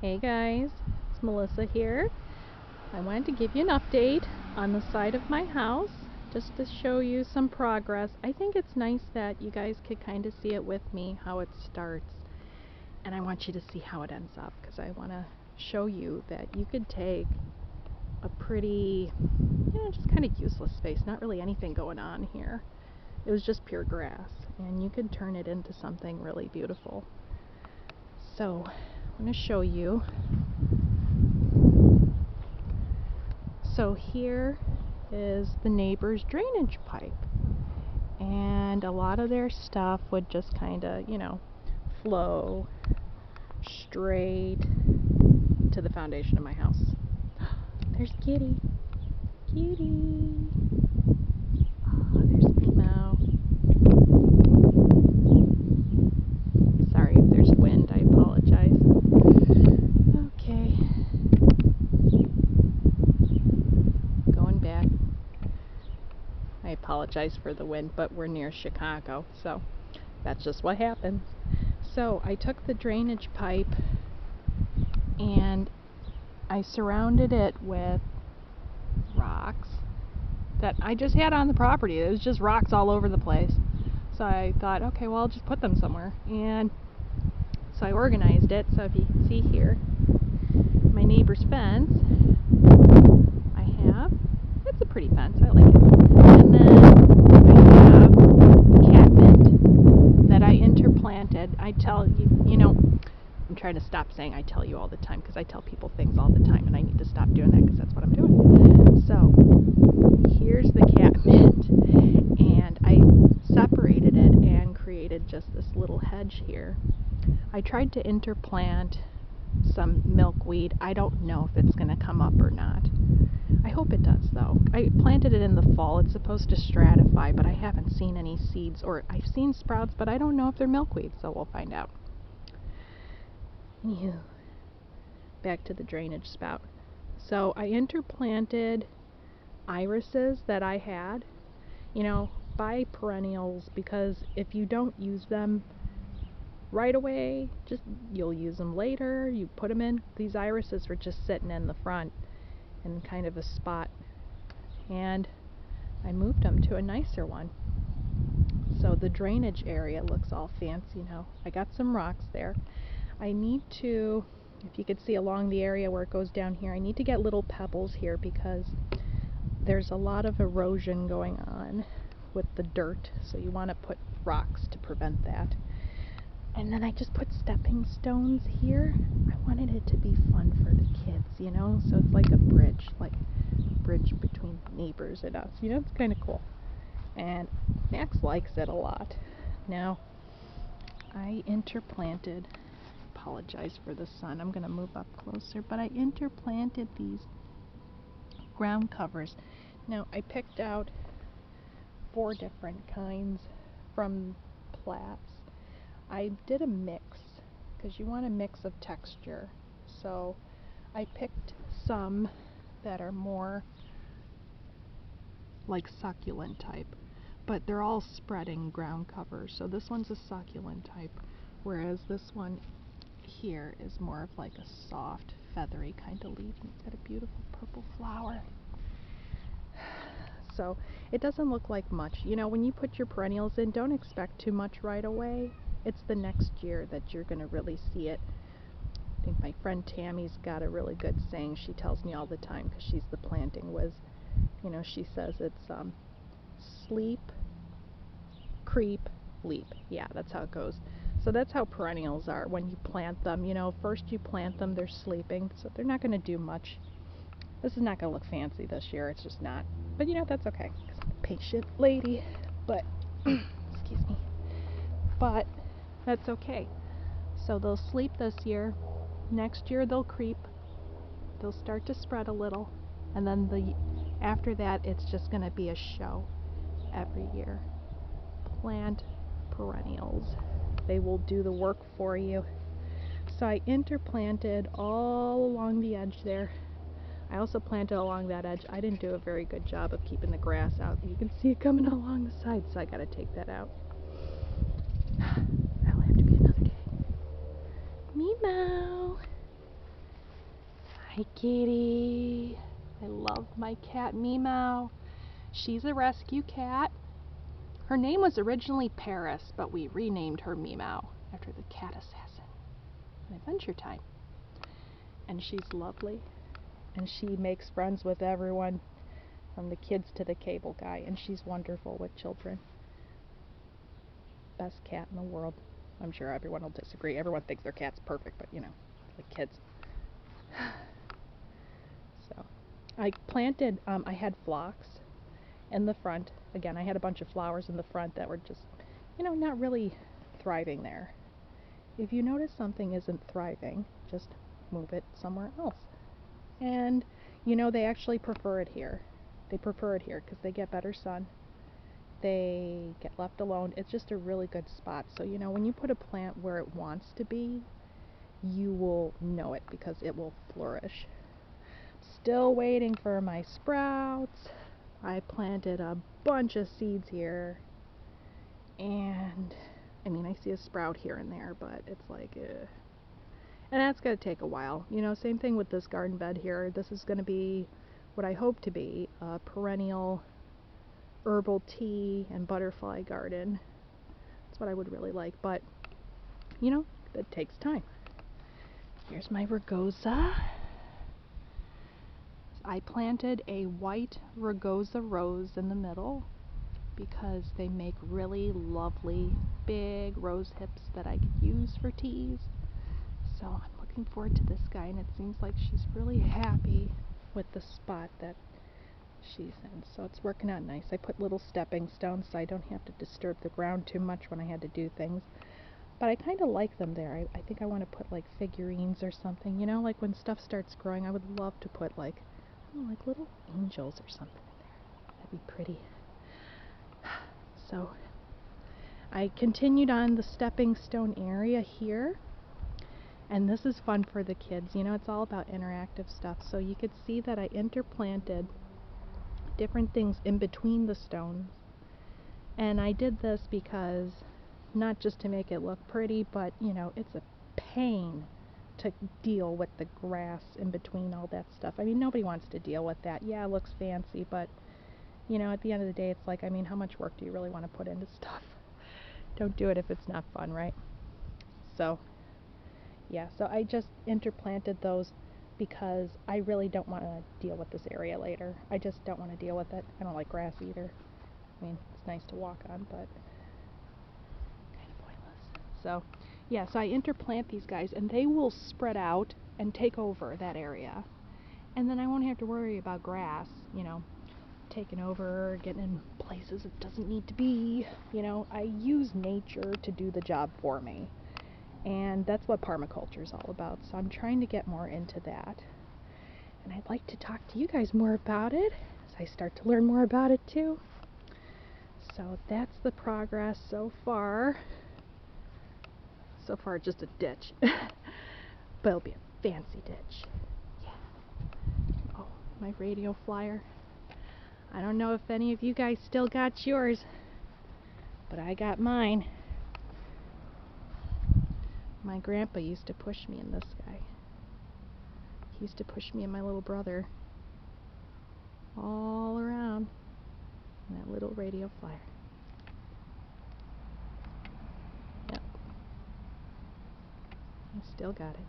Hey guys, it's Melissa here. I wanted to give you an update on the side of my house just to show you some progress. I think it's nice that you guys could kind of see it with me, how it starts. And I want you to see how it ends up because I want to show you that you could take a pretty, just kind of useless space, not really anything going on here. It was just pure grass, and you could turn it into something really beautiful. So I'm going to show you. So here is the neighbor's drainage pipe, and a lot of their stuff would just kind of, flow straight to the foundation of my house. There's Kitty. Kitty. Oh, there's Nemo. Sorry if there's wind, I apologize. Okay. Going back. I apologize for the wind, but we're near Chicago, so that's just what happens. So I took the drainage pipe and I surrounded it with rocks that I just had on the property. It was just rocks all over the place. So I thought, okay, well, I'll just put them somewhere. And so I organized it. So if you can see here, my neighbor's fence, I have, it's a pretty fence, I like it. And then I have catmint that I interplanted. I tell you, I'm trying to stop saying I tell you all the time because I tell people things all the time and I need to stop doing that because that's what I'm doing. So here's the catmint, and I separated it and created just this little hedge here. I tried to interplant some milkweed. I don't know if it's going to come up or not. I hope it does though. I planted it in the fall. It's supposed to stratify, but I haven't seen any seeds, or I've seen sprouts, but I don't know if they're milkweed, so we'll find out. Anywho, back to the drainage spout. So I interplanted irises that I had. Buy perennials, because if you don't use them right away, you'll use them later. You put them in. These irises were just sitting in the front in kind of a spot, and I moved them to a nicer one. So the drainage area looks all fancy now. I got some rocks there. I need to, if you could see along the area where it goes down here, I need to get little pebbles here because there's a lot of erosion going on with the dirt, so you want to put rocks to prevent that. And then I just put stepping stones here. I wanted it to be fun for the kids, so it's like a bridge between neighbors and us. It's kind of cool. And Max likes it a lot. Now, I interplanted, apologize for the sun, I'm going to move up closer, but I interplanted these ground covers. Now, I picked out 4 different kinds from Platts. I did a mix because you want a mix of texture. So I picked some that are more like succulent type, but they're all spreading ground covers. So this one's a succulent type, whereas this one here is more of like a soft, feathery kind of leaf, and it's got a beautiful purple flower. So it doesn't look like much. When you put your perennials in, don't expect too much right away. It's the next year that you're going to really see it. I think my friend Tammy's got a really good saying she tells me all the time because she's the planting whiz. She says it's sleep, creep, leap. Yeah, that's how it goes. So that's how perennials are when you plant them. First you plant them, they're sleeping, so they're not going to do much. This is not going to look fancy this year, it's just not. But that's okay, because I'm a patient lady. But, excuse me. But that's okay. So they'll sleep this year. Next year they'll creep. They'll start to spread a little. And then after that, it's just going to be a show every year. Plant perennials. They will do the work for you. So I interplanted all along the edge there. I also planted along that edge. I didn't do a very good job of keeping the grass out. You can see it coming along the side, so I gotta take that out. That'll have to be another day. Nemo! Hi, kitty. I love my cat, Nemo. She's a rescue cat. Her name was originally Paris, but we renamed her Nemo after the cat assassin in Adventure Time. And she's lovely. And she makes friends with everyone, from the kids to the cable guy, and she's wonderful with children. Best cat in the world. I'm sure everyone will disagree. Everyone thinks their cat's perfect, but you know, like kids. So, I planted, I had phlox in the front. Again, I had a bunch of flowers in the front that were just, you know, not really thriving there. If you notice something isn't thriving, just move it somewhere else. And, you know, they actually prefer it here. They prefer it here because they get better sun. They get left alone. It's just a really good spot. So, you know, when you put a plant where it wants to be, you will know it because it will flourish. Still waiting for my sprouts. I planted a bunch of seeds here. And, I mean, I see a sprout here and there, but it's like, and that's going to take a while. You know, same thing with this garden bed here. This is going to be what I hope to be a perennial herbal tea and butterfly garden. That's what I would really like, but you know, that takes time. Here's my rugosa. I planted a white rugosa rose in the middle because they make really lovely big rose hips that I could use for teas. So I'm looking forward to this guy, and it seems like she's really happy with the spot that she's in, so it's working out nice. I put little stepping stones so I don't have to disturb the ground too much when I had to do things, but I kind of like them there. I think I want to put like figurines or something, you know, like when stuff starts growing I would love to put like, oh, like little angels or something in there. That'd be pretty. So I continued on the stepping stone area here, and this is fun for the kids. You know, it's all about interactive stuff. So you could see that I interplanted different things in between the stones, and I did this because not just to make it look pretty, but you know, it's a pain to deal with the grass in between all that stuff. I mean, nobody wants to deal with that. Yeah, it looks fancy, but you know, at the end of the day, it's like, I mean, how much work do you really want to put into stuff? Don't do it if it's not fun, right? So yeah, so I just interplanted those because I really don't want to deal with this area later. I just don't want to deal with it. I don't like grass either. I mean, it's nice to walk on, but kind of pointless. So, yeah, so I interplant these guys, and they will spread out and take over that area. And then I won't have to worry about grass, you know, taking over, getting in places it doesn't need to be. You know, I use nature to do the job for me. And that's what permaculture is all about. So I'm trying to get more into that. And I'd like to talk to you guys more about it as I start to learn more about it too. So that's the progress so far. So far, just a ditch. But it'll be a fancy ditch. Yeah. Oh, my radio flyer. I don't know if any of you guys still got yours, but I got mine. My grandpa used to push me in this guy. He used to push me and my little brother all around in that little radio flyer. Yep. I still got it.